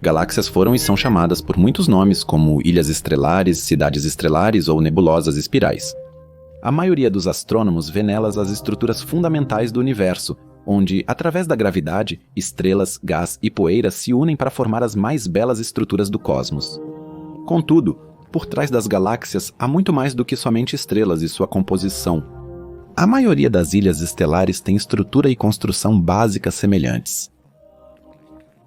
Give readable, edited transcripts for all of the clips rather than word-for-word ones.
Galáxias foram e são chamadas por muitos nomes, como ilhas estrelares, cidades estrelares ou nebulosas espirais. A maioria dos astrônomos vê nelas as estruturas fundamentais do universo, onde, através da gravidade, estrelas, gás e poeira se unem para formar as mais belas estruturas do cosmos. Contudo, por trás das galáxias há muito mais do que somente estrelas e sua composição. A maioria das ilhas estelares tem estrutura e construção básicas semelhantes.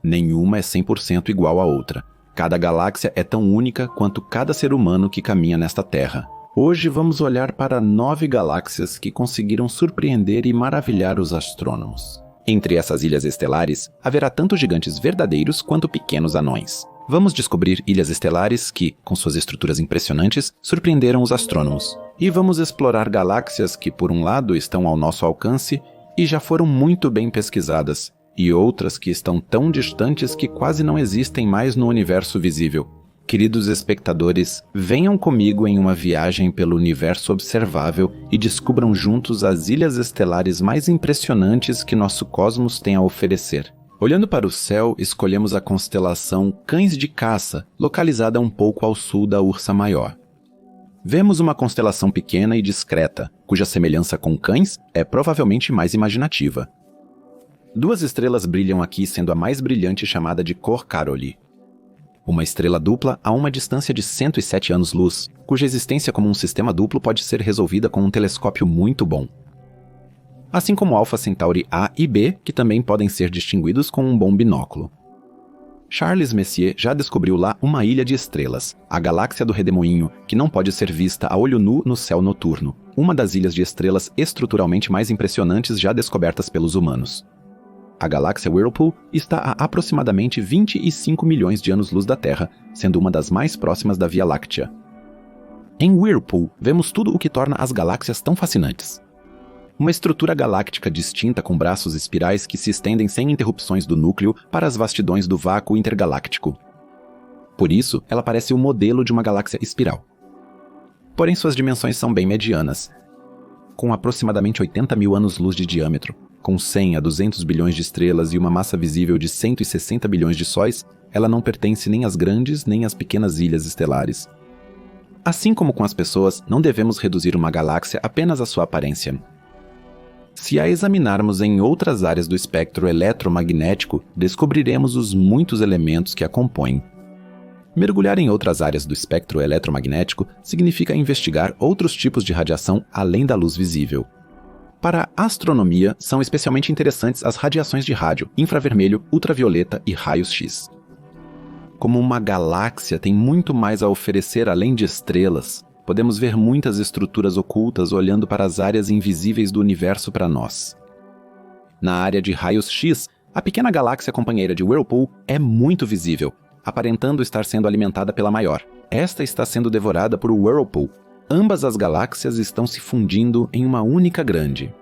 Nenhuma é 100% igual à outra. Cada galáxia é tão única quanto cada ser humano que caminha nesta Terra. Hoje vamos olhar para 9 galáxias que conseguiram surpreender e maravilhar os astrônomos. Entre essas ilhas estelares, haverá tanto gigantes verdadeiros quanto pequenos anões. Vamos descobrir ilhas estelares que, com suas estruturas impressionantes, surpreenderam os astrônomos. E vamos explorar galáxias que, por um lado, estão ao nosso alcance e já foram muito bem pesquisadas, e outras que estão tão distantes que quase não existem mais no universo visível. Queridos espectadores, venham comigo em uma viagem pelo universo observável e descubram juntos as ilhas estelares mais impressionantes que nosso cosmos tem a oferecer. Olhando para o céu, escolhemos a constelação Cães de Caça, localizada um pouco ao sul da Ursa Maior. Vemos uma constelação pequena e discreta, cuja semelhança com cães é provavelmente mais imaginativa. 2 estrelas brilham aqui, sendo a mais brilhante chamada de Cor Caroli. Uma estrela dupla a uma distância de 107 anos-luz, cuja existência como um sistema duplo pode ser resolvida com um telescópio muito bom. Assim como Alpha Centauri A e B, que também podem ser distinguidos com um bom binóculo. Charles Messier já descobriu lá uma ilha de estrelas, a Galáxia do Redemoinho, que não pode ser vista a olho nu no céu noturno, uma das ilhas de estrelas estruturalmente mais impressionantes já descobertas pelos humanos. A galáxia Whirlpool está a aproximadamente 25 milhões de anos-luz da Terra, sendo uma das mais próximas da Via Láctea. Em Whirlpool, vemos tudo o que torna as galáxias tão fascinantes. Uma estrutura galáctica distinta com braços espirais que se estendem sem interrupções do núcleo para as vastidões do vácuo intergaláctico. Por isso, ela parece o modelo de uma galáxia espiral. Porém, suas dimensões são bem medianas, com aproximadamente 80 mil anos-luz de diâmetro. Com 100 a 200 bilhões de estrelas e uma massa visível de 160 bilhões de sóis, ela não pertence nem às grandes nem às pequenas ilhas estelares. Assim como com as pessoas, não devemos reduzir uma galáxia apenas à sua aparência. Se a examinarmos em outras áreas do espectro eletromagnético, descobriremos os muitos elementos que a compõem. Mergulhar em outras áreas do espectro eletromagnético significa investigar outros tipos de radiação além da luz visível. Para a astronomia, são especialmente interessantes as radiações de rádio, infravermelho, ultravioleta e raios-x. Como uma galáxia tem muito mais a oferecer além de estrelas, podemos ver muitas estruturas ocultas olhando para as áreas invisíveis do universo para nós. Na área de raios-x, a pequena galáxia companheira de Whirlpool é muito visível, aparentando estar sendo alimentada pela maior. Esta está sendo devorada por Whirlpool. Ambas as galáxias estão se fundindo em uma única grande.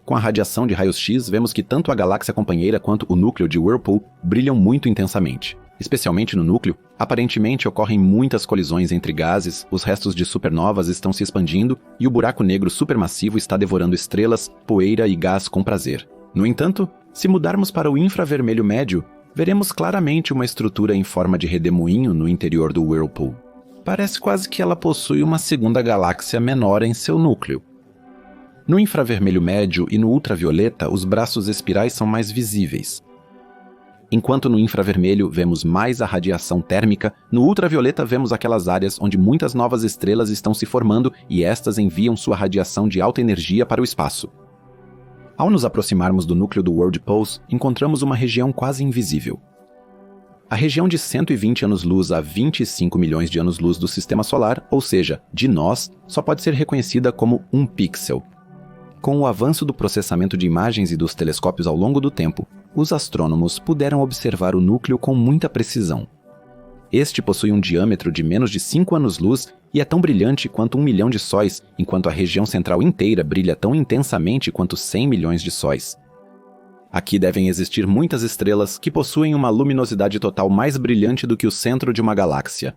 Com a radiação de raios-x, vemos que tanto a galáxia companheira quanto o núcleo de Whirlpool brilham muito intensamente. Especialmente no núcleo, aparentemente ocorrem muitas colisões entre gases, os restos de supernovas estão se expandindo e o buraco negro supermassivo está devorando estrelas, poeira e gás com prazer. No entanto, se mudarmos para o infravermelho médio, veremos claramente uma estrutura em forma de redemoinho no interior do Whirlpool. Parece quase que ela possui uma segunda galáxia menor em seu núcleo. No infravermelho médio e no ultravioleta, os braços espirais são mais visíveis. Enquanto no infravermelho vemos mais a radiação térmica, no ultravioleta vemos aquelas áreas onde muitas novas estrelas estão se formando e estas enviam sua radiação de alta energia para o espaço. Ao nos aproximarmos do núcleo do World Pulse, encontramos uma região quase invisível. A região de 120 anos-luz a 25 milhões de anos-luz do Sistema Solar, ou seja, de nós, só pode ser reconhecida como um pixel. Com o avanço do processamento de imagens e dos telescópios ao longo do tempo, os astrônomos puderam observar o núcleo com muita precisão. Este possui um diâmetro de menos de 5 anos-luz e é tão brilhante quanto 1 milhão de sóis, enquanto a região central inteira brilha tão intensamente quanto 100 milhões de sóis. Aqui devem existir muitas estrelas que possuem uma luminosidade total mais brilhante do que o centro de uma galáxia.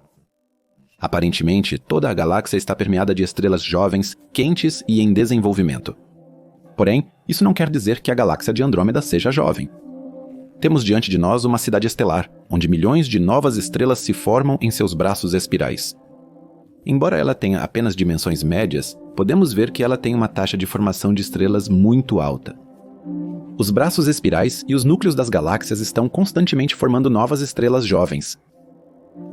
Aparentemente, toda a galáxia está permeada de estrelas jovens, quentes e em desenvolvimento. Porém, isso não quer dizer que a galáxia de Andrômeda seja jovem. Temos diante de nós uma cidade estelar, onde milhões de novas estrelas se formam em seus braços espirais. Embora ela tenha apenas dimensões médias, podemos ver que ela tem uma taxa de formação de estrelas muito alta. Os braços espirais e os núcleos das galáxias estão constantemente formando novas estrelas jovens.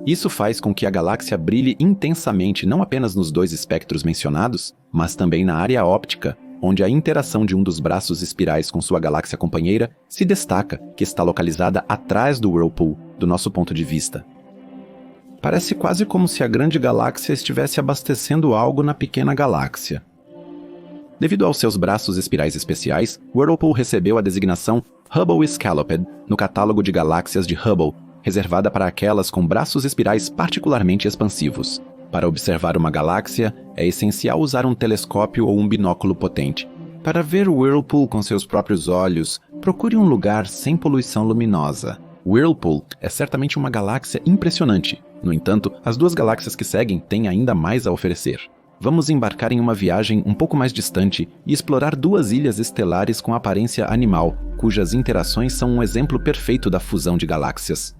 Isso faz com que a galáxia brilhe intensamente não apenas nos dois espectros mencionados, mas também na área óptica, onde a interação de um dos braços espirais com sua galáxia companheira se destaca, que está localizada atrás do Whirlpool, do nosso ponto de vista. Parece quase como se a grande galáxia estivesse abastecendo algo na pequena galáxia. Devido aos seus braços espirais especiais, Whirlpool recebeu a designação Hubble Scalloped no catálogo de galáxias de Hubble, reservada para aquelas com braços espirais particularmente expansivos. Para observar uma galáxia, é essencial usar um telescópio ou um binóculo potente. Para ver o Whirlpool com seus próprios olhos, procure um lugar sem poluição luminosa. Whirlpool é certamente uma galáxia impressionante. No entanto, as duas galáxias que seguem têm ainda mais a oferecer. Vamos embarcar em uma viagem um pouco mais distante e explorar duas ilhas estelares com aparência animal, cujas interações são um exemplo perfeito da fusão de galáxias.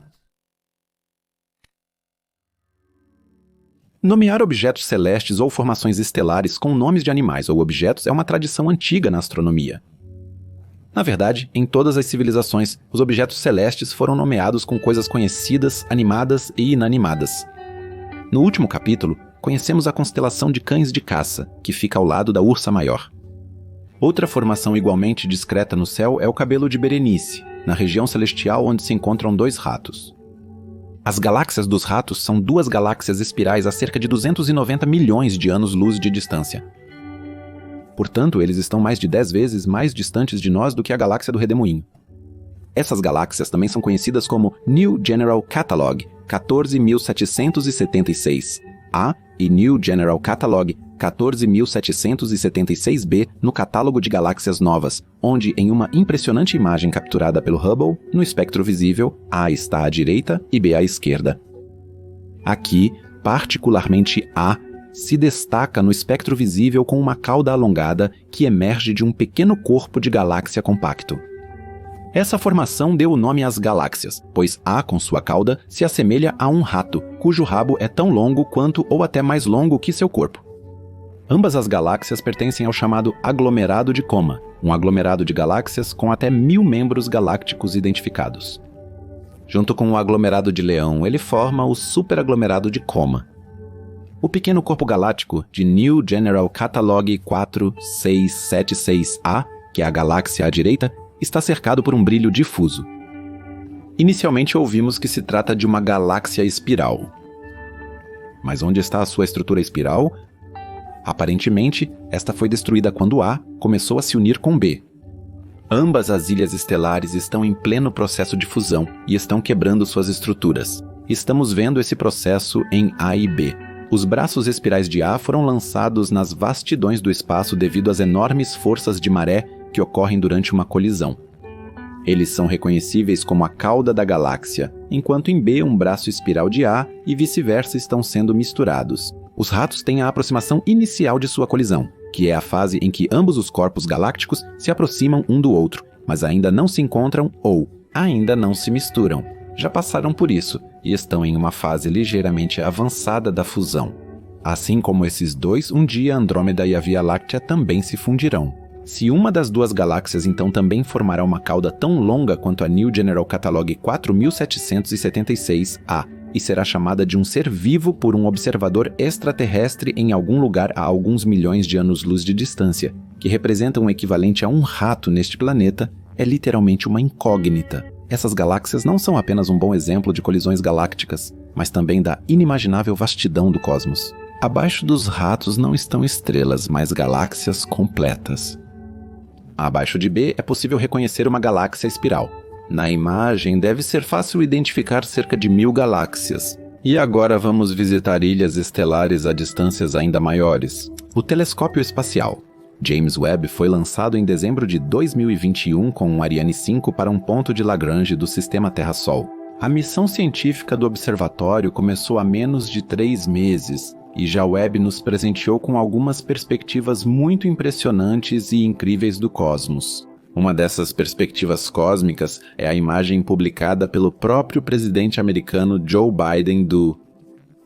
Nomear objetos celestes ou formações estelares com nomes de animais ou objetos é uma tradição antiga na astronomia. Na verdade, em todas as civilizações, os objetos celestes foram nomeados com coisas conhecidas, animadas e inanimadas. No último capítulo, conhecemos a constelação de Cães de Caça, que fica ao lado da Ursa Maior. Outra formação igualmente discreta no céu é o cabelo de Berenice, na região celestial onde se encontram dois ratos. As galáxias dos ratos são duas galáxias espirais a cerca de 290 milhões de anos-luz de distância. Portanto, eles estão mais de 10 vezes mais distantes de nós do que a galáxia do Redemoinho. Essas galáxias também são conhecidas como New General Catalog 14.776A e New General Catalog 14.776b no catálogo de galáxias novas, onde, em uma impressionante imagem capturada pelo Hubble, no espectro visível, A está à direita e B à esquerda. Aqui, particularmente A se destaca no espectro visível com uma cauda alongada que emerge de um pequeno corpo de galáxia compacto. Essa formação deu o nome às galáxias, pois A, com sua cauda, se assemelha a um rato, cujo rabo é tão longo quanto ou até mais longo que seu corpo. Ambas as galáxias pertencem ao chamado aglomerado de Coma, um aglomerado de galáxias com até 1000 membros galácticos identificados. Junto com o aglomerado de Leão, ele forma o superaglomerado de Coma. O pequeno corpo galáctico de New General Catalog 4676A, que é a galáxia à direita, está cercado por um brilho difuso. Inicialmente ouvimos que se trata de uma galáxia espiral. Mas onde está a sua estrutura espiral? Aparentemente, esta foi destruída quando A começou a se unir com B. Ambas as ilhas estelares estão em pleno processo de fusão e estão quebrando suas estruturas. Estamos vendo esse processo em A e B. Os braços espirais de A foram lançados nas vastidões do espaço devido às enormes forças de maré que ocorrem durante uma colisão. Eles são reconhecíveis como a cauda da galáxia, enquanto em B um braço espiral de A e vice-versa estão sendo misturados. Os ratos têm a aproximação inicial de sua colisão, que é a fase em que ambos os corpos galácticos se aproximam um do outro, mas ainda não se encontram ou ainda não se misturam. Já passaram por isso e estão em uma fase ligeiramente avançada da fusão. Assim como esses dois, um dia Andrômeda e a Via Láctea também se fundirão. Se uma das duas galáxias então também formará uma cauda tão longa quanto a New General Catalog 4776A e será chamada de um ser vivo por um observador extraterrestre em algum lugar a alguns milhões de anos-luz de distância, que representa um equivalente a um rato neste planeta, é literalmente uma incógnita. Essas galáxias não são apenas um bom exemplo de colisões galácticas, mas também da inimaginável vastidão do cosmos. Abaixo dos ratos não estão estrelas, mas galáxias completas. Abaixo de B é possível reconhecer uma galáxia espiral. Na imagem deve ser fácil identificar cerca de 1000 galáxias. E agora vamos visitar ilhas estelares a distâncias ainda maiores. O telescópio espacial James Webb foi lançado em dezembro de 2021 com um Ariane 5 para um ponto de Lagrange do sistema Terra-Sol. A missão científica do observatório começou há menos de 3 meses, e já Webb nos presenteou com algumas perspectivas muito impressionantes e incríveis do cosmos. Uma dessas perspectivas cósmicas é a imagem publicada pelo próprio presidente americano Joe Biden do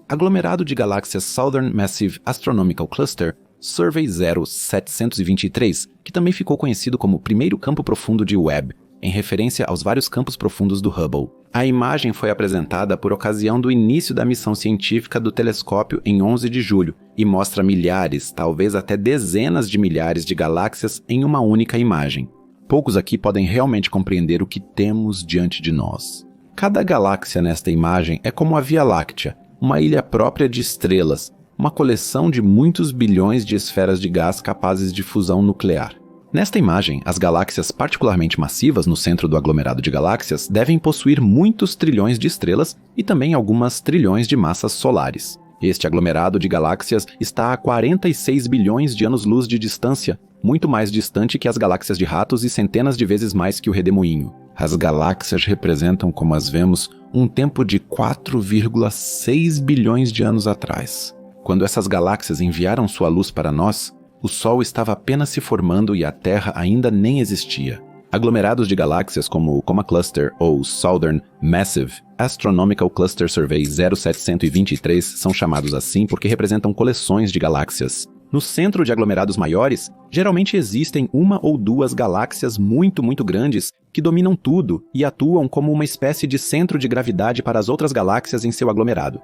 aglomerado de galáxias Southern Massive Astronomical Cluster Survey 0723, que também ficou conhecido como primeiro campo profundo de Webb, em referência aos vários campos profundos do Hubble. A imagem foi apresentada por ocasião do início da missão científica do telescópio em 11 de julho e mostra milhares, talvez até dezenas de milhares de galáxias em uma única imagem. Poucos aqui podem realmente compreender o que temos diante de nós. Cada galáxia nesta imagem é como a Via Láctea, uma ilha própria de estrelas, uma coleção de muitos bilhões de esferas de gás capazes de fusão nuclear. Nesta imagem, as galáxias particularmente massivas no centro do aglomerado de galáxias devem possuir muitos trilhões de estrelas e também algumas trilhões de massas solares. Este aglomerado de galáxias está a 46 bilhões de anos-luz de distância, muito mais distante que as galáxias de ratos e centenas de vezes mais que o redemoinho. As galáxias representam, como as vemos, um tempo de 4,6 bilhões de anos atrás. Quando essas galáxias enviaram sua luz para nós, o Sol estava apenas se formando e a Terra ainda nem existia. Aglomerados de galáxias como o Coma Cluster ou Southern Massive Astronomical Cluster Survey 0723 são chamados assim porque representam coleções de galáxias. No centro de aglomerados maiores, geralmente existem uma ou duas galáxias muito grandes que dominam tudo e atuam como uma espécie de centro de gravidade para as outras galáxias em seu aglomerado.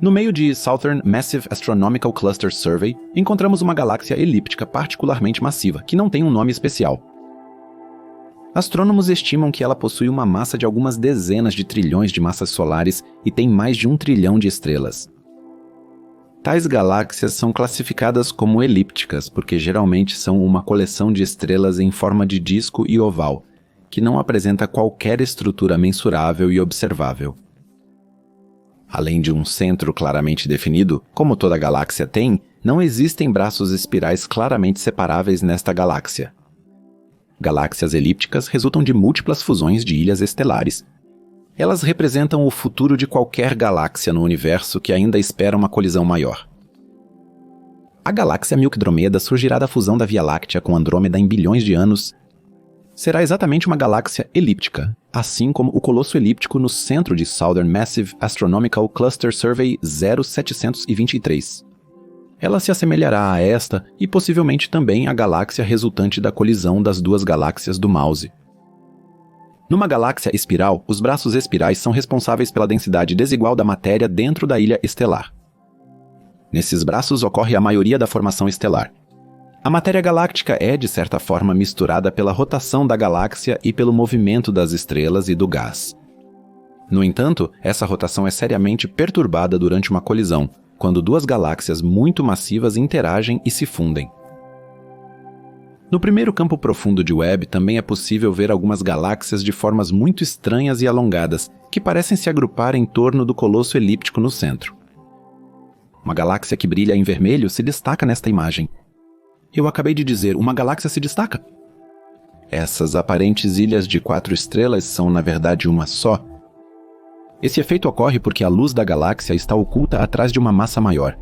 No meio de Southern Massive Astronomical Cluster Survey, encontramos uma galáxia elíptica particularmente massiva, que não tem um nome especial. Astrônomos estimam que ela possui uma massa de algumas dezenas de trilhões de massas solares e tem mais de 1 trilhão de estrelas. Tais galáxias são classificadas como elípticas porque geralmente são uma coleção de estrelas em forma de disco e oval, que não apresenta qualquer estrutura mensurável e observável. Além de um centro claramente definido, como toda galáxia tem, não existem braços espirais claramente separáveis nesta galáxia. Galáxias elípticas resultam de múltiplas fusões de ilhas estelares. Elas representam o futuro de qualquer galáxia no universo que ainda espera uma colisão maior. A galáxia Milky-Dromeda surgirá da fusão da Via Láctea com Andrômeda em bilhões de anos. Será exatamente uma galáxia elíptica, assim como o colosso elíptico no centro de Southern Massive Astronomical Cluster Survey 0723. Ela se assemelhará a esta e possivelmente também à galáxia resultante da colisão das duas galáxias do Mouse. Numa galáxia espiral, os braços espirais são responsáveis pela densidade desigual da matéria dentro da ilha estelar. Nesses braços ocorre a maioria da formação estelar. A matéria galáctica é, de certa forma, misturada pela rotação da galáxia e pelo movimento das estrelas e do gás. No entanto, essa rotação é seriamente perturbada durante uma colisão, quando duas galáxias muito massivas interagem e se fundem. No primeiro campo profundo de Webb também é possível ver algumas galáxias de formas muito estranhas e alongadas, que parecem se agrupar em torno do colosso elíptico no centro. Uma galáxia que brilha em vermelho se destaca nesta imagem. Eu acabei de dizer, uma galáxia se destaca. Essas aparentes ilhas de 4 estrelas são, na verdade, uma só. Esse efeito ocorre porque a luz da galáxia está oculta atrás de uma massa maior.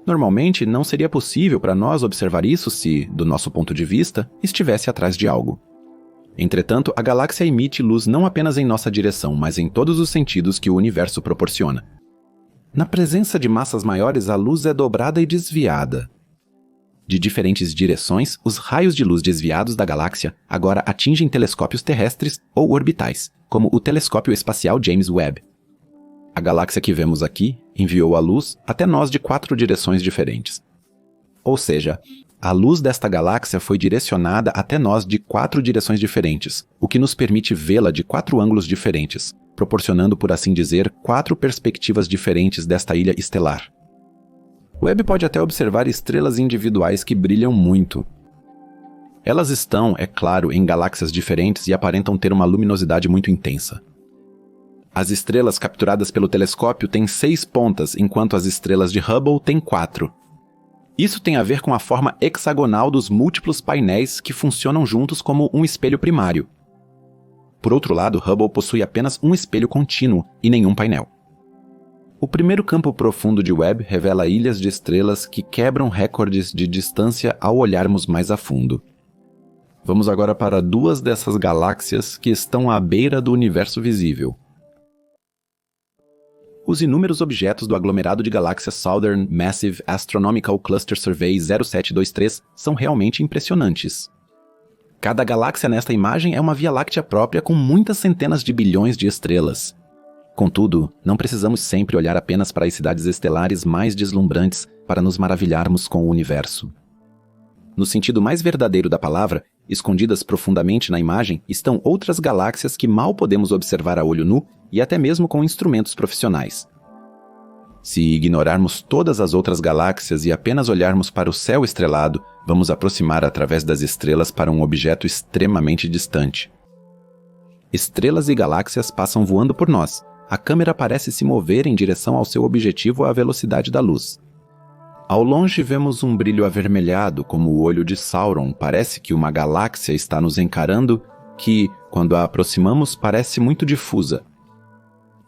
Normalmente, não seria possível para nós observar isso se, do nosso ponto de vista, estivesse atrás de algo. Entretanto, a galáxia emite luz não apenas em nossa direção, mas em todos os sentidos que o universo proporciona. Na presença de massas maiores, a luz é dobrada e desviada. De diferentes direções, os raios de luz desviados da galáxia agora atingem telescópios terrestres ou orbitais, como o telescópio espacial James Webb. A galáxia que vemos aqui enviou a luz até nós de 4 direções diferentes. Ou seja, a luz desta galáxia foi direcionada até nós de 4 direções diferentes, o que nos permite vê-la de 4 ângulos diferentes, proporcionando, por assim dizer, 4 perspectivas diferentes desta ilha estelar. Webb pode até observar estrelas individuais que brilham muito. Elas estão, é claro, em galáxias diferentes e aparentam ter uma luminosidade muito intensa. As estrelas capturadas pelo telescópio têm 6 pontas, enquanto as estrelas de Hubble têm 4. Isso tem a ver com a forma hexagonal dos múltiplos painéis que funcionam juntos como um espelho primário. Por outro lado, Hubble possui apenas um espelho contínuo e nenhum painel. O primeiro campo profundo de Webb revela ilhas de estrelas que quebram recordes de distância ao olharmos mais a fundo. Vamos agora para duas dessas galáxias que estão à beira do universo visível. Os inúmeros objetos do aglomerado de galáxias Southern Massive Astronomical Cluster Survey 0723 são realmente impressionantes. Cada galáxia nesta imagem é uma Via Láctea própria com muitas centenas de bilhões de estrelas. Contudo, não precisamos sempre olhar apenas para as cidades estelares mais deslumbrantes para nos maravilharmos com o universo. No sentido mais verdadeiro da palavra, escondidas profundamente na imagem estão outras galáxias que mal podemos observar a olho nu e até mesmo com instrumentos profissionais. Se ignorarmos todas as outras galáxias e apenas olharmos para o céu estrelado, vamos aproximar através das estrelas para um objeto extremamente distante. Estrelas e galáxias passam voando por nós. A câmera parece se mover em direção ao seu objetivo à velocidade da luz. Ao longe vemos um brilho avermelhado como o olho de Sauron. Parece que uma galáxia está nos encarando que, quando a aproximamos, parece muito difusa.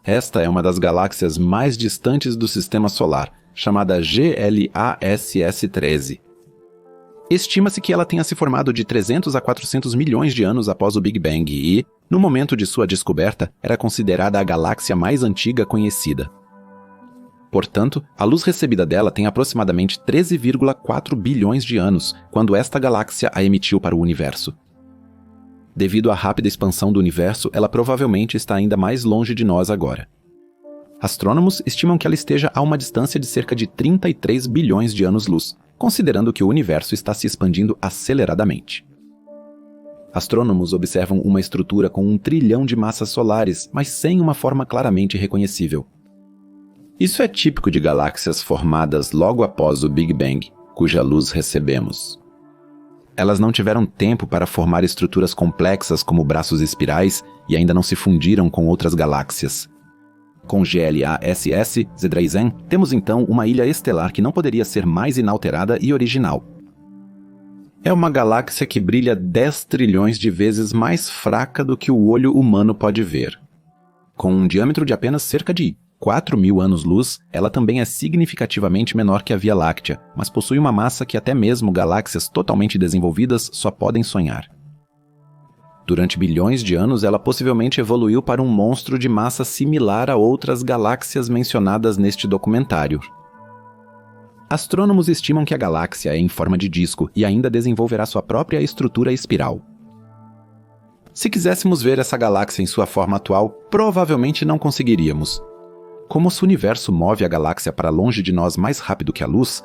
Esta é uma das galáxias mais distantes do Sistema Solar, chamada GLASS13. Estima-se que ela tenha se formado de 300 a 400 milhões de anos após o Big Bang e, no momento de sua descoberta, era considerada a galáxia mais antiga conhecida. Portanto, a luz recebida dela tem aproximadamente 13,4 bilhões de anos, quando esta galáxia a emitiu para o universo. Devido à rápida expansão do universo, ela provavelmente está ainda mais longe de nós agora. Astrônomos estimam que ela esteja a uma distância de cerca de 33 bilhões de anos-luz, considerando que o universo está se expandindo aceleradamente. Astrônomos observam uma estrutura com 1 trilhão de massas solares, mas sem uma forma claramente reconhecível. Isso é típico de galáxias formadas logo após o Big Bang, cuja luz recebemos. Elas não tiveram tempo para formar estruturas complexas como braços espirais e ainda não se fundiram com outras galáxias. Com GLASS Z3N, temos então uma ilha estelar que não poderia ser mais inalterada e original. É uma galáxia que brilha 10 trilhões de vezes mais fraca do que o olho humano pode ver. Com um diâmetro de apenas cerca de 4.000 anos-luz, ela também é significativamente menor que a Via Láctea, mas possui uma massa que até mesmo galáxias totalmente desenvolvidas só podem sonhar. Durante bilhões de anos, ela possivelmente evoluiu para um monstro de massa similar a outras galáxias mencionadas neste documentário. Astrônomos estimam que a galáxia é em forma de disco e ainda desenvolverá sua própria estrutura espiral. Se quiséssemos ver essa galáxia em sua forma atual, provavelmente não conseguiríamos. Como o universo move a galáxia para longe de nós mais rápido que a luz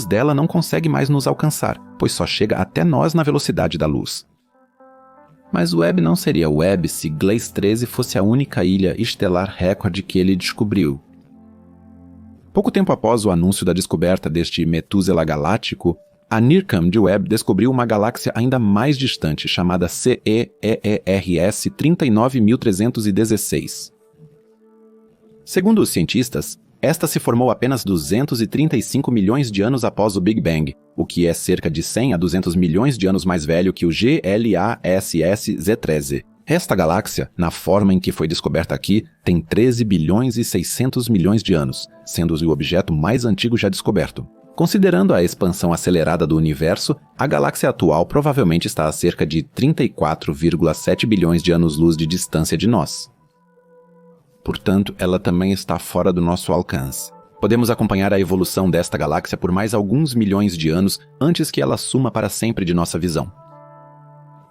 dela não consegue mais nos alcançar, pois só chega até nós na velocidade da luz. Mas o Webb não seria Webb se Gliese 13 fosse a única ilha estelar recorde que ele descobriu. Pouco tempo após o anúncio da descoberta deste Metúsela galáctico, a NIRCam de Webb descobriu uma galáxia ainda mais distante, chamada CEERS 39316. Segundo os cientistas, esta se formou apenas 235 milhões de anos após o Big Bang, o que é cerca de 100 a 200 milhões de anos mais velho que o GLASS Z13. Esta galáxia, na forma em que foi descoberta aqui, tem 13 bilhões e 600 milhões de anos, sendo o objeto mais antigo já descoberto. Considerando a expansão acelerada do universo, a galáxia atual provavelmente está a cerca de 34,7 bilhões de anos-luz de distância de nós. Portanto, ela também está fora do nosso alcance. Podemos acompanhar a evolução desta galáxia por mais alguns milhões de anos antes que ela suma para sempre de nossa visão.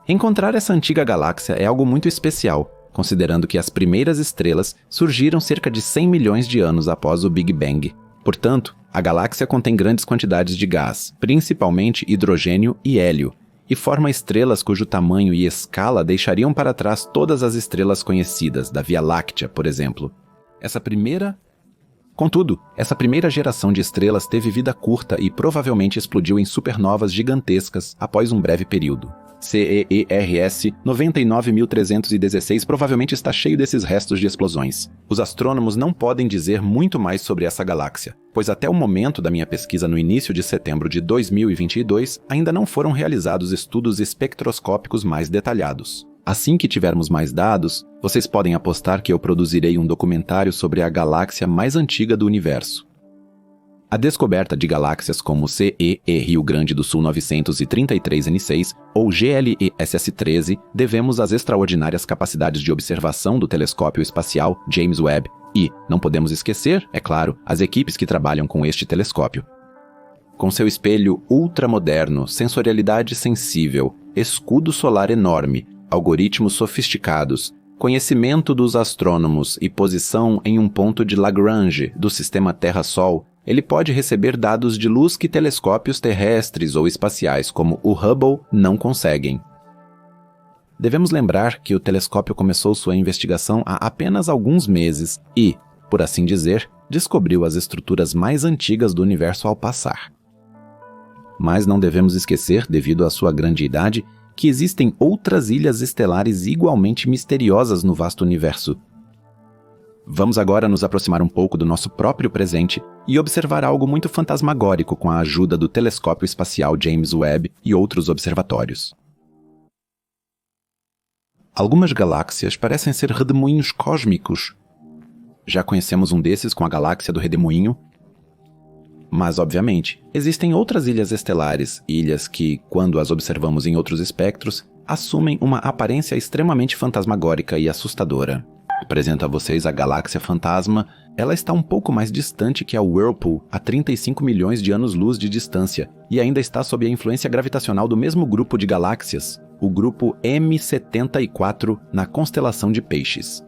Encontrar essa antiga galáxia é algo muito especial, considerando que as primeiras estrelas surgiram cerca de 100 milhões de anos após o Big Bang. Portanto, a galáxia contém grandes quantidades de gás, principalmente hidrogênio e hélio, e forma estrelas cujo tamanho e escala deixariam para trás todas as estrelas conhecidas, da Via Láctea, por exemplo. Contudo, essa primeira geração de estrelas teve vida curta e provavelmente explodiu em supernovas gigantescas após um breve período. CEERS 99316 provavelmente está cheio desses restos de explosões. Os astrônomos não podem dizer muito mais sobre essa galáxia, pois até o momento da minha pesquisa no início de setembro de 2022, ainda não foram realizados estudos espectroscópicos mais detalhados. Assim que tivermos mais dados, vocês podem apostar que eu produzirei um documentário sobre a galáxia mais antiga do universo. A descoberta de galáxias como CEE Rio Grande do Sul 933N6 ou GLESS13 devemos às extraordinárias capacidades de observação do telescópio espacial James Webb e, não podemos esquecer, é claro, as equipes que trabalham com este telescópio. Com seu espelho ultramoderno, sensorialidade sensível, escudo solar enorme, algoritmos sofisticados, conhecimento dos astrônomos e posição em um ponto de Lagrange do sistema Terra-Sol, ele pode receber dados de luz que telescópios terrestres ou espaciais como o Hubble não conseguem. Devemos lembrar que o telescópio começou sua investigação há apenas alguns meses e, por assim dizer, descobriu as estruturas mais antigas do universo ao passar. Mas não devemos esquecer, devido à sua grande idade, que existem outras ilhas estelares igualmente misteriosas no vasto universo. Vamos agora nos aproximar um pouco do nosso próprio presente e observar algo muito fantasmagórico com a ajuda do telescópio espacial James Webb e outros observatórios. Algumas galáxias parecem ser redemoinhos cósmicos. Já conhecemos um desses com a galáxia do Redemoinho. Mas, obviamente, existem outras ilhas estelares, ilhas que, quando as observamos em outros espectros, assumem uma aparência extremamente fantasmagórica e assustadora. Apresento a vocês a galáxia fantasma. Ela está um pouco mais distante que a Whirlpool, a 35 milhões de anos-luz de distância, e ainda está sob a influência gravitacional do mesmo grupo de galáxias, o grupo M74, na constelação de Peixes.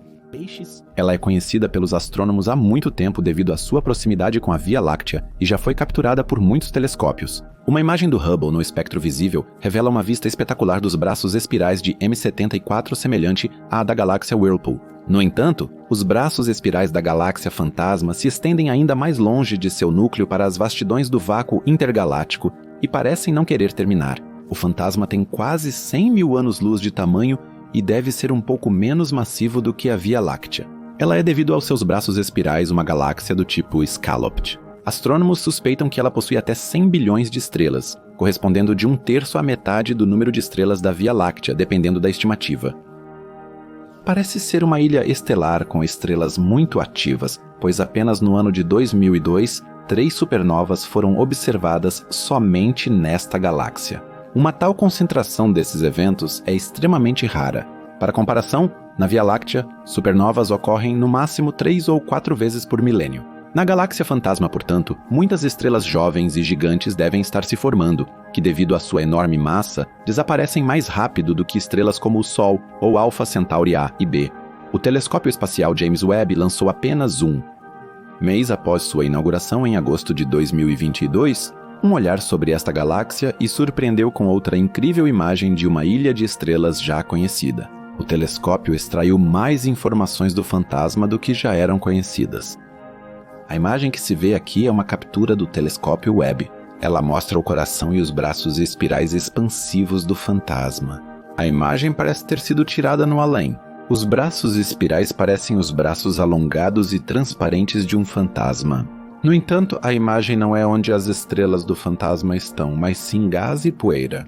Ela é conhecida pelos astrônomos há muito tempo devido à sua proximidade com a Via Láctea e já foi capturada por muitos telescópios. Uma imagem do Hubble no espectro visível revela uma vista espetacular dos braços espirais de M74 semelhante à da galáxia Whirlpool. No entanto, os braços espirais da galáxia fantasma se estendem ainda mais longe de seu núcleo para as vastidões do vácuo intergaláctico e parecem não querer terminar. O fantasma tem quase 100 mil anos-luz de tamanho e deve ser um pouco menos massivo do que a Via Láctea. Ela é, devido aos seus braços espirais, uma galáxia do tipo Scalloped. Astrônomos suspeitam que ela possui até 100 bilhões de estrelas, correspondendo de 1/3 à metade do número de estrelas da Via Láctea, dependendo da estimativa. Parece ser uma ilha estelar com estrelas muito ativas, pois apenas no ano de 2002, 3 supernovas foram observadas somente nesta galáxia. Uma tal concentração desses eventos é extremamente rara. Para comparação, na Via Láctea, supernovas ocorrem no máximo 3 ou 4 vezes por milênio. Na galáxia fantasma, portanto, muitas estrelas jovens e gigantes devem estar se formando, que devido à sua enorme massa, desaparecem mais rápido do que estrelas como o Sol ou Alpha Centauri A e B. O telescópio espacial James Webb lançou apenas um. Mês após sua inauguração em agosto de 2022, um olhar sobre esta galáxia e surpreendeu com outra incrível imagem de uma ilha de estrelas já conhecida. O telescópio extraiu mais informações do fantasma do que já eram conhecidas. A imagem que se vê aqui é uma captura do telescópio Webb. Ela mostra o coração e os braços espirais expansivos do fantasma. A imagem parece ter sido tirada no além. Os braços espirais parecem os braços alongados e transparentes de um fantasma. No entanto, a imagem não é onde as estrelas do fantasma estão, mas sim gás e poeira.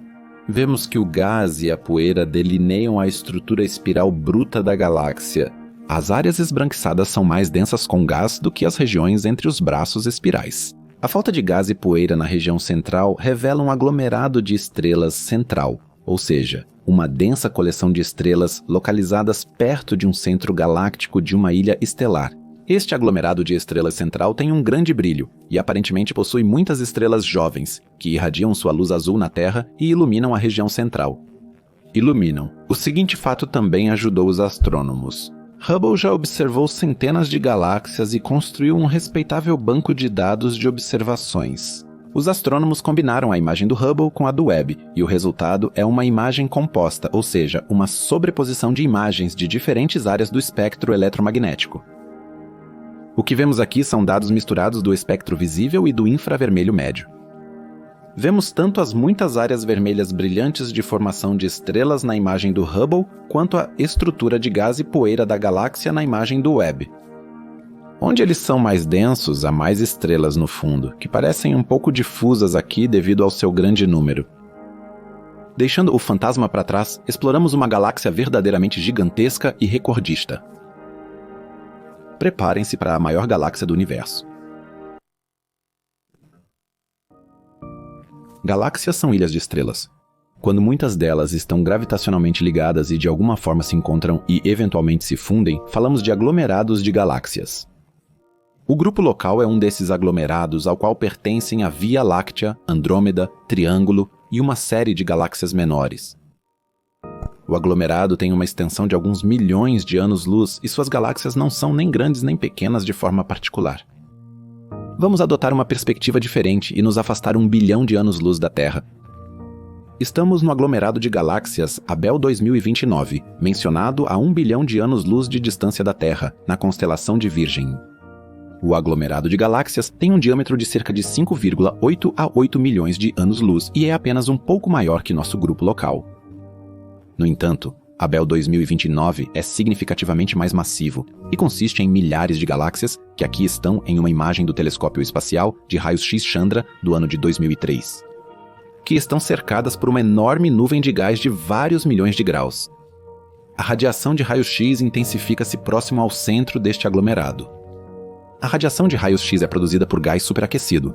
Vemos que o gás e a poeira delineiam a estrutura espiral bruta da galáxia. As áreas esbranquiçadas são mais densas com gás do que as regiões entre os braços espirais. A falta de gás e poeira na região central revela um aglomerado de estrelas central, ou seja, uma densa coleção de estrelas localizadas perto de um centro galáctico de uma ilha estelar. Este aglomerado de estrelas central tem um grande brilho e aparentemente possui muitas estrelas jovens, que irradiam sua luz azul na Terra e iluminam a região central. O seguinte fato também ajudou os astrônomos. Hubble já observou centenas de galáxias e construiu um respeitável banco de dados de observações. Os astrônomos combinaram a imagem do Hubble com a do Webb, e o resultado é uma imagem composta, ou seja, uma sobreposição de imagens de diferentes áreas do espectro eletromagnético. O que vemos aqui são dados misturados do espectro visível e do infravermelho médio. Vemos tanto as muitas áreas vermelhas brilhantes de formação de estrelas na imagem do Hubble, quanto a estrutura de gás e poeira da galáxia na imagem do Webb. Onde eles são mais densos, há mais estrelas no fundo, que parecem um pouco difusas aqui devido ao seu grande número. Deixando o fantasma para trás, exploramos uma galáxia verdadeiramente gigantesca e recordista. Preparem-se para a maior galáxia do universo. Galáxias são ilhas de estrelas. Quando muitas delas estão gravitacionalmente ligadas e de alguma forma se encontram e eventualmente se fundem, falamos de aglomerados de galáxias. O grupo local é um desses aglomerados ao qual pertencem a Via Láctea, Andrômeda, Triângulo e uma série de galáxias menores. O aglomerado tem uma extensão de alguns milhões de anos-luz e suas galáxias não são nem grandes nem pequenas de forma particular. Vamos adotar uma perspectiva diferente e nos afastar 1 bilhão de anos-luz da Terra. Estamos no aglomerado de galáxias Abell 2029, mencionado a 1 bilhão de anos-luz de distância da Terra, na constelação de Virgem. O aglomerado de galáxias tem um diâmetro de cerca de 5,8 a 8 milhões de anos-luz e é apenas um pouco maior que nosso grupo local. No entanto, Abell 2029 é significativamente mais massivo e consiste em milhares de galáxias que aqui estão em uma imagem do telescópio espacial de raios-x Chandra do ano de 2003, que estão cercadas por uma enorme nuvem de gás de vários milhões de graus. A radiação de raios-x intensifica-se próximo ao centro deste aglomerado. A radiação de raios-x é produzida por gás superaquecido.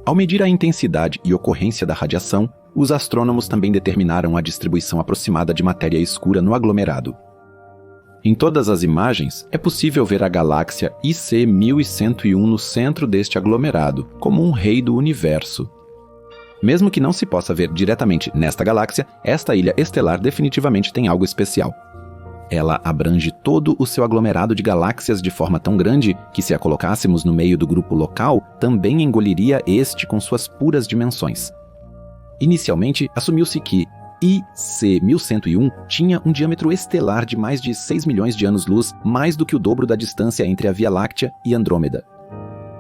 Ao medir a intensidade e ocorrência da radiação, os astrônomos também determinaram a distribuição aproximada de matéria escura no aglomerado. Em todas as imagens, é possível ver a galáxia IC 1101 no centro deste aglomerado, como um rei do universo. Mesmo que não se possa ver diretamente nesta galáxia, esta ilha estelar definitivamente tem algo especial. Ela abrange todo o seu aglomerado de galáxias de forma tão grande que, se a colocássemos no meio do grupo local, também engoliria este com suas puras dimensões. Inicialmente, assumiu-se que IC 1101 tinha um diâmetro estelar de mais de 6 milhões de anos-luz, mais do que o dobro da distância entre a Via Láctea e Andrômeda.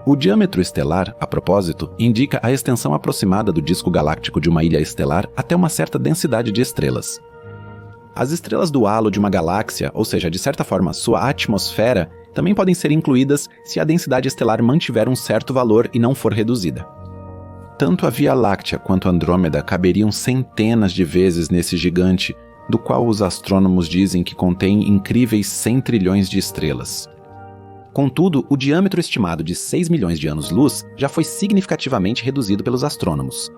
O diâmetro estelar, a propósito, indica a extensão aproximada do disco galáctico de uma ilha estelar até uma certa densidade de estrelas. As estrelas do halo de uma galáxia, ou seja, de certa forma sua atmosfera, também podem ser incluídas se a densidade estelar mantiver um certo valor e não for reduzida. Tanto a Via Láctea quanto a Andrômeda caberiam centenas de vezes nesse gigante, do qual os astrônomos dizem que contém incríveis 100 trilhões de estrelas. Contudo, o diâmetro estimado de 6 milhões de anos-luz já foi significativamente reduzido pelos astrônomos.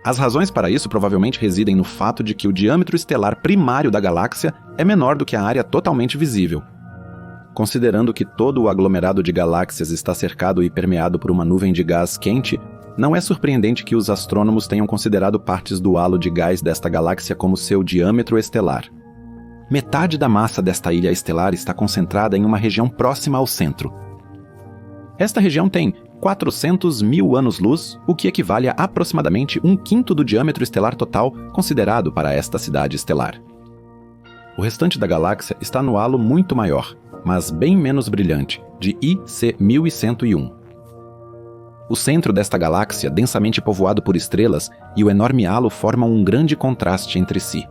As razões para isso provavelmente residem no fato de que o diâmetro estelar primário da galáxia é menor do que a área totalmente visível. Considerando que todo o aglomerado de galáxias está cercado e permeado por uma nuvem de gás quente, não é surpreendente que os astrônomos tenham considerado partes do halo de gás desta galáxia como seu diâmetro estelar. Metade da massa desta ilha estelar está concentrada em uma região próxima ao centro. Esta região tem 400 mil anos-luz, o que equivale a aproximadamente 1/5 do diâmetro estelar total considerado para esta cidade estelar. O restante da galáxia está no halo muito maior, mas bem menos brilhante, de IC 1101. O centro desta galáxia, densamente povoado por estrelas, e o enorme halo formam um grande contraste entre si.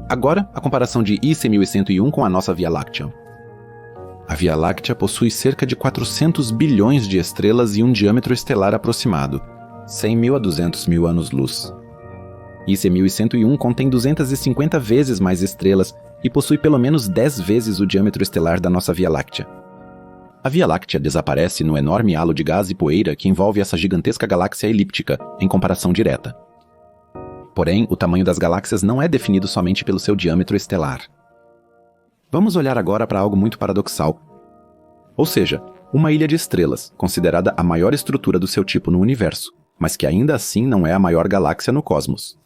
Agora, a comparação de IC 1101 com a nossa Via Láctea. A Via Láctea possui cerca de 400 bilhões de estrelas e um diâmetro estelar aproximado, 100 mil a 200 mil anos-luz. IC 1101 contém 250 vezes mais estrelas e possui pelo menos 10 vezes o diâmetro estelar da nossa Via Láctea. A Via Láctea desaparece no enorme halo de gás e poeira que envolve essa gigantesca galáxia elíptica, em comparação direta. Porém, o tamanho das galáxias não é definido somente pelo seu diâmetro estelar. Vamos olhar agora para algo muito paradoxal. Ou seja, uma ilha de estrelas, considerada a maior estrutura do seu tipo no universo, mas que ainda assim não é a maior galáxia no cosmos.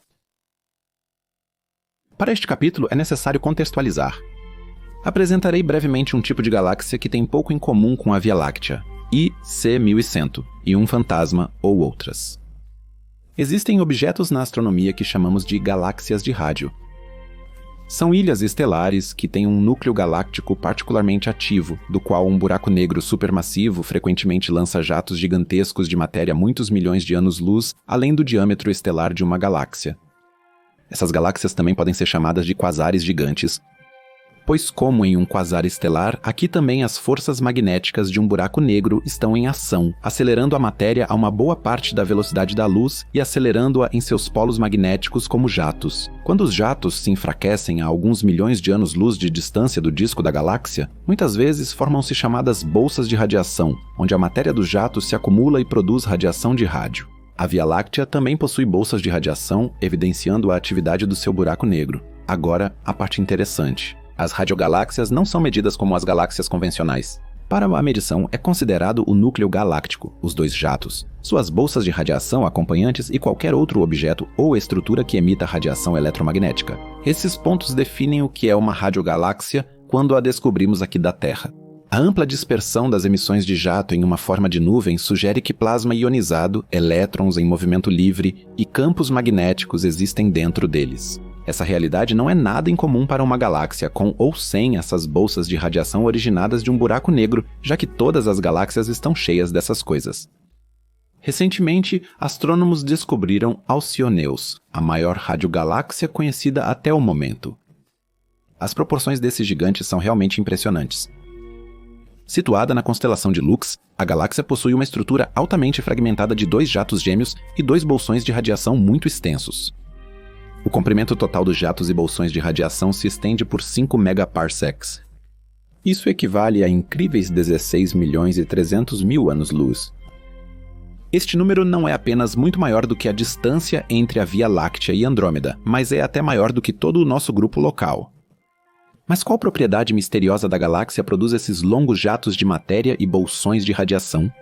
Para este capítulo é necessário contextualizar. Apresentarei brevemente um tipo de galáxia que tem pouco em comum com a Via Láctea, IC 1100, e um fantasma ou outras. Existem objetos na astronomia que chamamos de galáxias de rádio. São ilhas estelares que têm um núcleo galáctico particularmente ativo, do qual um buraco negro supermassivo frequentemente lança jatos gigantescos de matéria muitos milhões de anos-luz além do diâmetro estelar de uma galáxia. Essas galáxias também podem ser chamadas de quasares gigantes, pois, como em um quasar estelar, aqui também as forças magnéticas de um buraco negro estão em ação, acelerando a matéria a uma boa parte da velocidade da luz e acelerando-a em seus polos magnéticos como jatos. Quando os jatos se enfraquecem a alguns milhões de anos-luz de distância do disco da galáxia, muitas vezes formam-se chamadas bolsas de radiação, onde a matéria dos jatos se acumula e produz radiação de rádio. A Via Láctea também possui bolsas de radiação, evidenciando a atividade do seu buraco negro. Agora, a parte interessante. As radiogaláxias não são medidas como as galáxias convencionais. Para a medição, é considerado o núcleo galáctico, os dois jatos, suas bolsas de radiação acompanhantes e qualquer outro objeto ou estrutura que emita radiação eletromagnética. Esses pontos definem o que é uma radiogaláxia quando a descobrimos aqui da Terra. A ampla dispersão das emissões de jato em uma forma de nuvem sugere que plasma ionizado, elétrons em movimento livre e campos magnéticos existem dentro deles. Essa realidade não é nada incomum para uma galáxia com ou sem essas bolsas de radiação originadas de um buraco negro, já que todas as galáxias estão cheias dessas coisas. Recentemente, astrônomos descobriram Alcyoneus, a maior radiogaláxia conhecida até o momento. As proporções desse gigante são realmente impressionantes. Situada na constelação de Lux, a galáxia possui uma estrutura altamente fragmentada de 2 jatos gêmeos e 2 bolsões de radiação muito extensos. O comprimento total dos jatos e bolsões de radiação se estende por 5 megaparsecs. Isso equivale a incríveis 16.300.000 anos-luz. Este número não é apenas muito maior do que a distância entre a Via Láctea e Andrômeda, mas é até maior do que todo o nosso grupo local. Mas qual propriedade misteriosa da galáxia produz esses longos jatos de matéria e bolsões de radiação?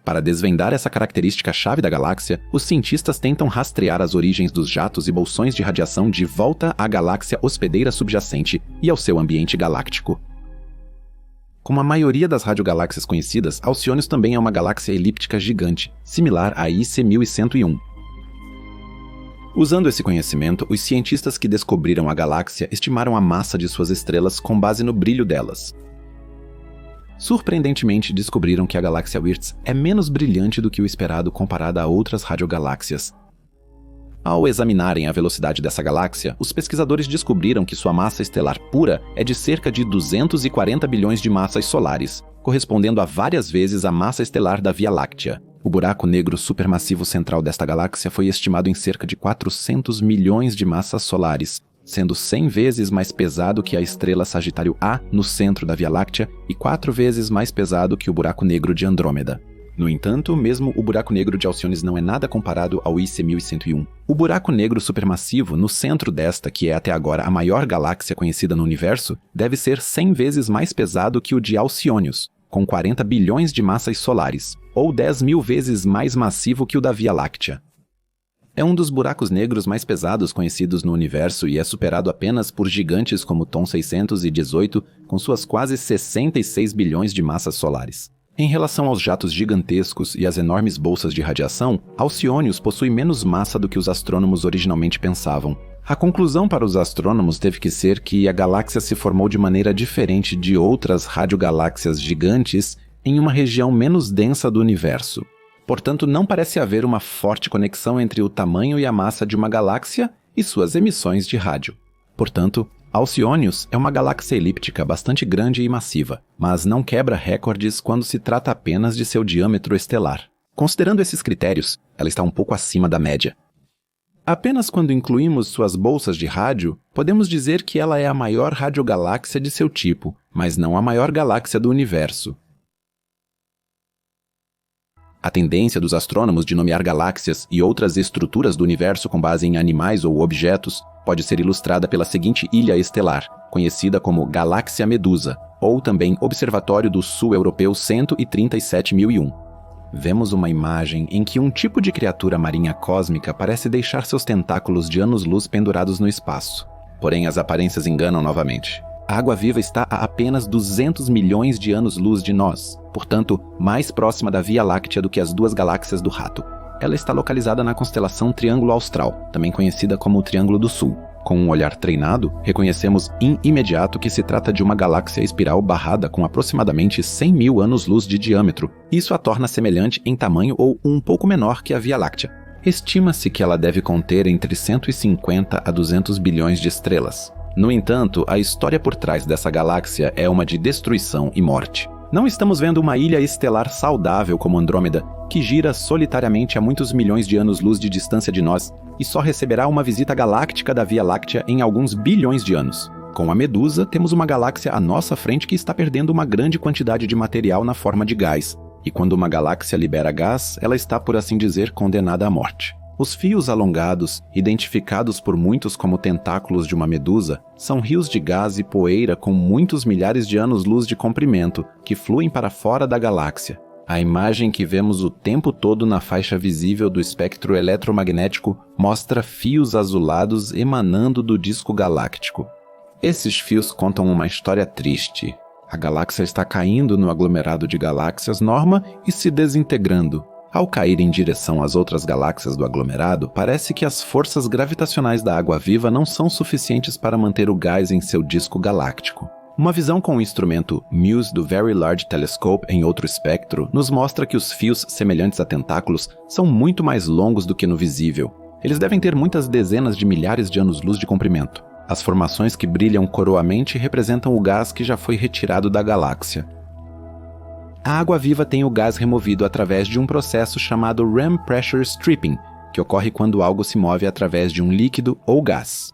Para desvendar essa característica-chave da galáxia, os cientistas tentam rastrear as origens dos jatos e bolsões de radiação de volta à galáxia hospedeira subjacente e ao seu ambiente galáctico. Como a maioria das radiogaláxias conhecidas, Alcyoneus também é uma galáxia elíptica gigante, similar à IC 1101. Usando esse conhecimento, os cientistas que descobriram a galáxia estimaram a massa de suas estrelas com base no brilho delas. Surpreendentemente, descobriram que a galáxia Wirtz é menos brilhante do que o esperado comparada a outras radiogaláxias. Ao examinarem a velocidade dessa galáxia, os pesquisadores descobriram que sua massa estelar pura é de cerca de 240 bilhões de massas solares, correspondendo a várias vezes a massa estelar da Via Láctea. O buraco negro supermassivo central desta galáxia foi estimado em cerca de 400 milhões de massas solares, sendo 100 vezes mais pesado que a estrela Sagitário A no centro da Via Láctea e 4 vezes mais pesado que o buraco negro de Andrômeda. No entanto, mesmo o buraco negro de Alcyoneus não é nada comparado ao IC 1101. O buraco negro supermassivo no centro desta, que é até agora a maior galáxia conhecida no universo, deve ser 100 vezes mais pesado que o de Alcyoneus, com 40 bilhões de massas solares, ou 10.000 vezes mais massivo que o da Via Láctea. É um dos buracos negros mais pesados conhecidos no universo e é superado apenas por gigantes como Tom 618, com suas quase 66 bilhões de massas solares. Em relação aos jatos gigantescos e às enormes bolsas de radiação, Alcyoneus possui menos massa do que os astrônomos originalmente pensavam. A conclusão para os astrônomos teve que ser que a galáxia se formou de maneira diferente de outras radiogaláxias gigantes em uma região menos densa do universo. Portanto, não parece haver uma forte conexão entre o tamanho e a massa de uma galáxia e suas emissões de rádio. Portanto, Alcyoneus é uma galáxia elíptica bastante grande e massiva, mas não quebra recordes quando se trata apenas de seu diâmetro estelar. Considerando esses critérios, ela está um pouco acima da média. Apenas quando incluímos suas bolsas de rádio, podemos dizer que ela é a maior radiogaláxia de seu tipo, mas não a maior galáxia do universo. A tendência dos astrônomos de nomear galáxias e outras estruturas do universo com base em animais ou objetos pode ser ilustrada pela seguinte ilha estelar, conhecida como Galáxia Medusa, ou também Observatório do Sul Europeu 137.001. Vemos uma imagem em que um tipo de criatura marinha cósmica parece deixar seus tentáculos de anos-luz pendurados no espaço. Porém, as aparências enganam novamente. A água-viva está a apenas 200 milhões de anos-luz de nós, portanto, mais próxima da Via Láctea do que as duas galáxias do Rato. Ela está localizada na constelação Triângulo Austral, também conhecida como o Triângulo do Sul. Com um olhar treinado, reconhecemos imediato que se trata de uma galáxia espiral barrada com aproximadamente 100.000 anos-luz de diâmetro. Isso a torna semelhante em tamanho ou um pouco menor que a Via Láctea. Estima-se que ela deve conter entre 150 a 200 bilhões de estrelas. No entanto, a história por trás dessa galáxia é uma de destruição e morte. Não estamos vendo uma ilha estelar saudável como Andrômeda, que gira solitariamente a muitos milhões de anos-luz de distância de nós e só receberá uma visita galáctica da Via Láctea em alguns bilhões de anos. Com a Medusa, temos uma galáxia à nossa frente que está perdendo uma grande quantidade de material na forma de gás. E quando uma galáxia libera gás, ela está, por assim dizer, condenada à morte. Os fios alongados, identificados por muitos como tentáculos de uma medusa, são rios de gás e poeira com muitos milhares de anos-luz de comprimento, que fluem para fora da galáxia. A imagem que vemos o tempo todo na faixa visível do espectro eletromagnético mostra fios azulados emanando do disco galáctico. Esses fios contam uma história triste. A galáxia está caindo no aglomerado de galáxias Norma e se desintegrando. Ao cair em direção às outras galáxias do aglomerado, parece que as forças gravitacionais da água-viva não são suficientes para manter o gás em seu disco galáctico. Uma visão com o instrumento MUSE do Very Large Telescope em outro espectro nos mostra que os fios semelhantes a tentáculos são muito mais longos do que no visível. Eles devem ter muitas dezenas de milhares de anos-luz de comprimento. As formações que brilham coroamente representam o gás que já foi retirado da galáxia. A água-viva tem o gás removido através de um processo chamado Ram Pressure Stripping, que ocorre quando algo se move através de um líquido ou gás.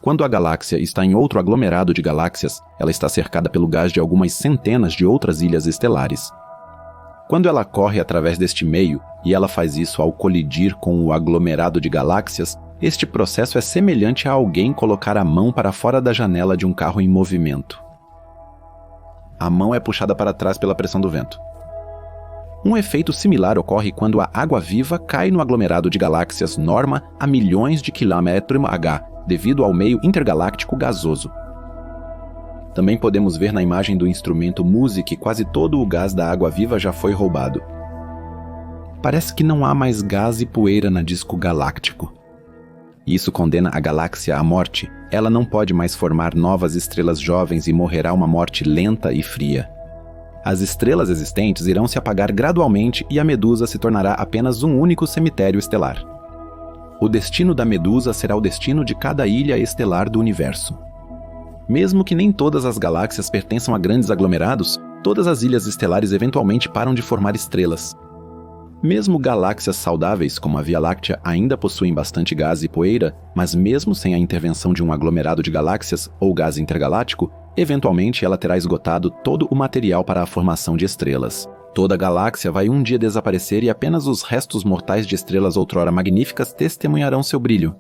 Quando a galáxia está em outro aglomerado de galáxias, ela está cercada pelo gás de algumas centenas de outras ilhas estelares. Quando ela corre através deste meio, e ela faz isso ao colidir com o aglomerado de galáxias, este processo é semelhante a alguém colocar a mão para fora da janela de um carro em movimento. A mão é puxada para trás pela pressão do vento. Um efeito similar ocorre quando a água-viva cai no aglomerado de galáxias Norma a milhões de km/h, devido ao meio intergaláctico gasoso. Também podemos ver na imagem do instrumento MUSE que quase todo o gás da água-viva já foi roubado. Parece que não há mais gás e poeira na disco galáctico. Isso condena a galáxia à morte. Ela não pode mais formar novas estrelas jovens e morrerá uma morte lenta e fria. As estrelas existentes irão se apagar gradualmente e a Medusa se tornará apenas um único cemitério estelar. O destino da Medusa será o destino de cada ilha estelar do universo. Mesmo que nem todas as galáxias pertençam a grandes aglomerados, todas as ilhas estelares eventualmente param de formar estrelas. Mesmo galáxias saudáveis como a Via Láctea ainda possuem bastante gás e poeira, mas mesmo sem a intervenção de um aglomerado de galáxias ou gás intergaláctico, eventualmente ela terá esgotado todo o material para a formação de estrelas. Toda galáxia vai um dia desaparecer e apenas os restos mortais de estrelas outrora magníficas testemunharão seu brilho.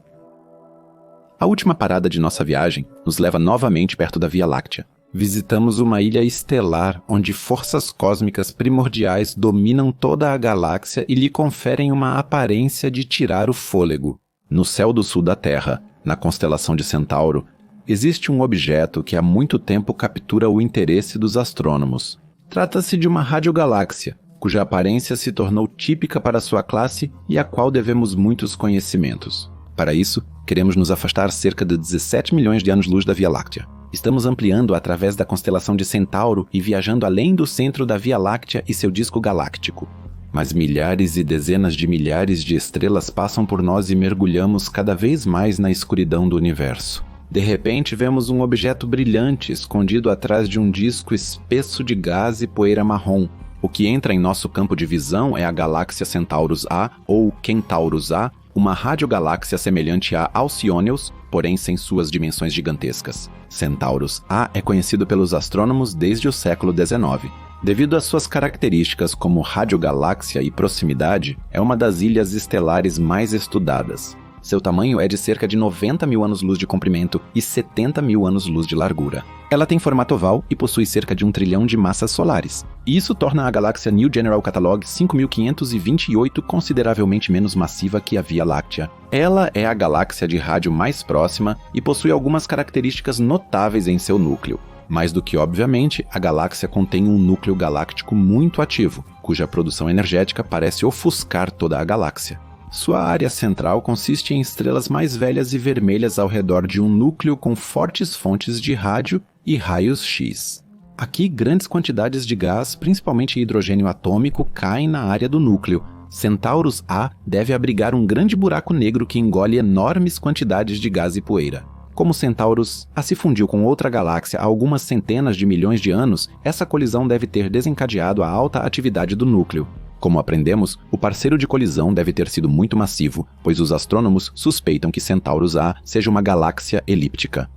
A última parada de nossa viagem nos leva novamente perto da Via Láctea. Visitamos uma ilha estelar onde forças cósmicas primordiais dominam toda a galáxia e lhe conferem uma aparência de tirar o fôlego. No céu do sul da Terra, na constelação de Centauro, existe um objeto que há muito tempo captura o interesse dos astrônomos. Trata-se de uma radiogaláxia, cuja aparência se tornou típica para sua classe e a qual devemos muitos conhecimentos. Para isso, queremos nos afastar cerca de 17 milhões de anos-luz da Via Láctea. Estamos ampliando através da constelação de Centauro e viajando além do centro da Via Láctea e seu disco galáctico. Mas milhares e dezenas de milhares de estrelas passam por nós e mergulhamos cada vez mais na escuridão do universo. De repente, vemos um objeto brilhante escondido atrás de um disco espesso de gás e poeira marrom. O que entra em nosso campo de visão é a galáxia Centaurus A, ou Kentaurus A, uma radiogaláxia semelhante a Alcyonius, porém sem suas dimensões gigantescas. Centaurus A é conhecido pelos astrônomos desde o século XIX. Devido às suas características como radiogaláxia e proximidade, é uma das ilhas estelares mais estudadas. Seu tamanho é de cerca de 90 mil anos-luz de comprimento e 70 mil anos-luz de largura. Ela tem formato oval e possui cerca de 1 trilhão de massas solares. E isso torna a galáxia New General Catalog 5528 consideravelmente menos massiva que a Via Láctea. Ela é a galáxia de rádio mais próxima e possui algumas características notáveis em seu núcleo. Mais do que obviamente, a galáxia contém um núcleo galáctico muito ativo, cuja produção energética parece ofuscar toda a galáxia. Sua área central consiste em estrelas mais velhas e vermelhas ao redor de um núcleo com fortes fontes de rádio e raios X. Aqui, grandes quantidades de gás, principalmente hidrogênio atômico, caem na área do núcleo. Centaurus A deve abrigar um grande buraco negro que engole enormes quantidades de gás e poeira. Como Centaurus A se fundiu com outra galáxia há algumas centenas de milhões de anos, essa colisão deve ter desencadeado a alta atividade do núcleo. Como aprendemos, o parceiro de colisão deve ter sido muito massivo, pois os astrônomos suspeitam que Centaurus A seja uma galáxia elíptica.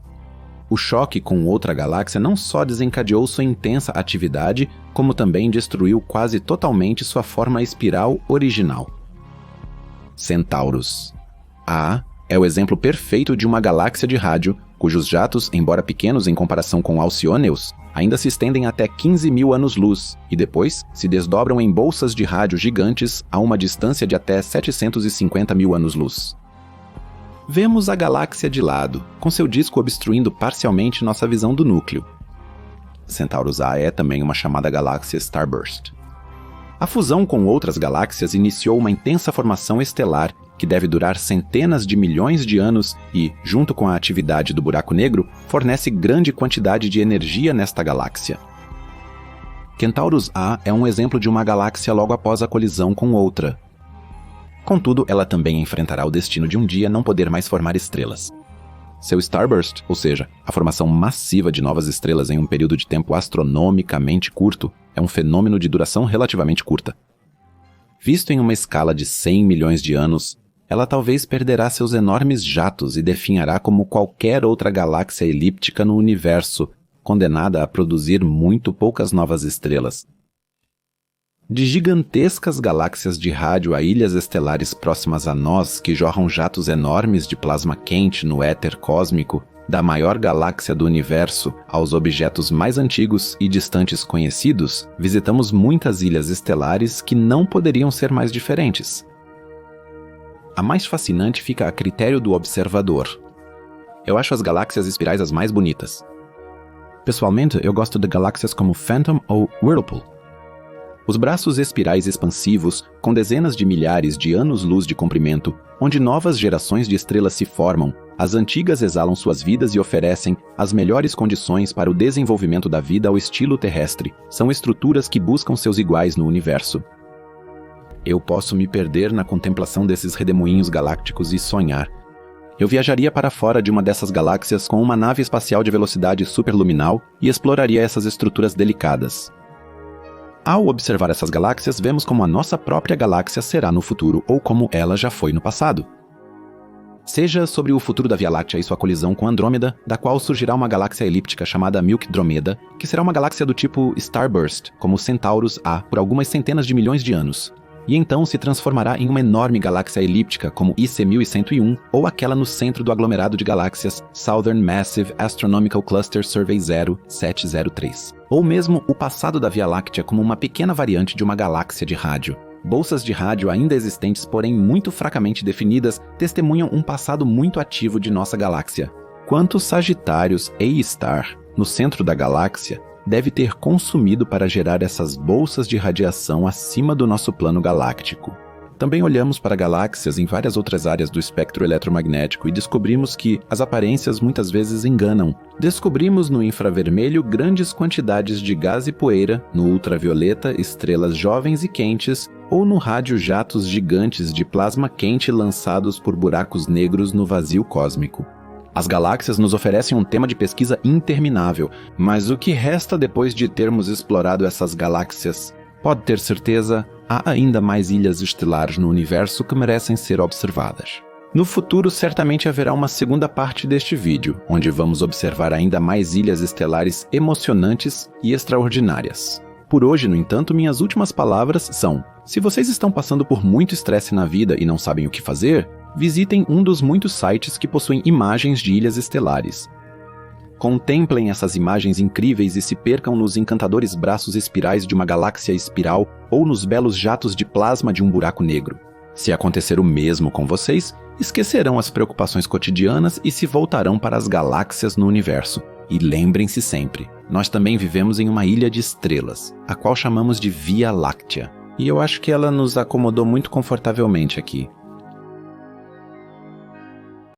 O choque com outra galáxia não só desencadeou sua intensa atividade, como também destruiu quase totalmente sua forma espiral original. Centauros. A é o exemplo perfeito de uma galáxia de rádio, cujos jatos, embora pequenos em comparação com Alcyoneus, ainda se estendem até 15.000 anos-luz e depois se desdobram em bolsas de rádio gigantes a uma distância de até 750.000 anos-luz. Vemos a galáxia de lado, com seu disco obstruindo parcialmente nossa visão do núcleo. Centauros A é também uma chamada galáxia Starburst. A fusão com outras galáxias iniciou uma intensa formação estelar que deve durar centenas de milhões de anos e, junto com a atividade do buraco negro, fornece grande quantidade de energia nesta galáxia. Quentaurus A é um exemplo de uma galáxia logo após a colisão com outra. Contudo, ela também enfrentará o destino de um dia não poder mais formar estrelas. Seu starburst, ou seja, a formação massiva de novas estrelas em um período de tempo astronomicamente curto, é um fenômeno de duração relativamente curta. Visto em uma escala de 100 milhões de anos, ela talvez perderá seus enormes jatos e definhará como qualquer outra galáxia elíptica no universo, condenada a produzir muito poucas novas estrelas. De gigantescas galáxias de rádio a ilhas estelares próximas a nós que jorram jatos enormes de plasma quente no éter cósmico, da maior galáxia do universo aos objetos mais antigos e distantes conhecidos, visitamos muitas ilhas estelares que não poderiam ser mais diferentes. A mais fascinante fica a critério do observador. Eu acho as galáxias espirais as mais bonitas. Pessoalmente, eu gosto de galáxias como Phantom ou Whirlpool. Os braços espirais expansivos, com dezenas de milhares de anos-luz de comprimento, onde novas gerações de estrelas se formam, as antigas exalam suas vidas e oferecem as melhores condições para o desenvolvimento da vida ao estilo terrestre. São estruturas que buscam seus iguais no universo. Eu posso me perder na contemplação desses redemoinhos galácticos e sonhar. Eu viajaria para fora de uma dessas galáxias com uma nave espacial de velocidade superluminal e exploraria essas estruturas delicadas. Ao observar essas galáxias, vemos como a nossa própria galáxia será no futuro ou como ela já foi no passado. Seja sobre o futuro da Via Láctea e sua colisão com Andrômeda, da qual surgirá uma galáxia elíptica chamada Milky-Dromeda, que será uma galáxia do tipo Starburst, como Centaurus A, por algumas centenas de milhões de anos. E então se transformará em uma enorme galáxia elíptica como IC 1101 ou aquela no centro do aglomerado de galáxias Southern Massive Astronomical Cluster Survey 0703. Ou mesmo o passado da Via Láctea como uma pequena variante de uma galáxia de rádio. Bolsas de rádio ainda existentes, porém muito fracamente definidas, testemunham um passado muito ativo de nossa galáxia. Quantos Sagitários A-Star, no centro da galáxia, deve ter consumido para gerar essas bolsas de radiação acima do nosso plano galáctico? Também olhamos para galáxias em várias outras áreas do espectro eletromagnético e descobrimos que as aparências muitas vezes enganam. Descobrimos no infravermelho grandes quantidades de gás e poeira, no ultravioleta estrelas jovens e quentes, ou no rádio jatos gigantes de plasma quente lançados por buracos negros no vazio cósmico. As galáxias nos oferecem um tema de pesquisa interminável, mas o que resta depois de termos explorado essas galáxias? Pode ter certeza, há ainda mais ilhas estelares no universo que merecem ser observadas. No futuro, certamente haverá uma segunda parte deste vídeo, onde vamos observar ainda mais ilhas estelares emocionantes e extraordinárias. Por hoje, no entanto, minhas últimas palavras são: se vocês estão passando por muito estresse na vida e não sabem o que fazer, visitem um dos muitos sites que possuem imagens de ilhas estelares. Contemplem essas imagens incríveis e se percam nos encantadores braços espirais de uma galáxia espiral ou nos belos jatos de plasma de um buraco negro. Se acontecer o mesmo com vocês, esquecerão as preocupações cotidianas e se voltarão para as galáxias no universo. E lembrem-se sempre, nós também vivemos em uma ilha de estrelas, a qual chamamos de Via Láctea. E eu acho que ela nos acomodou muito confortavelmente aqui.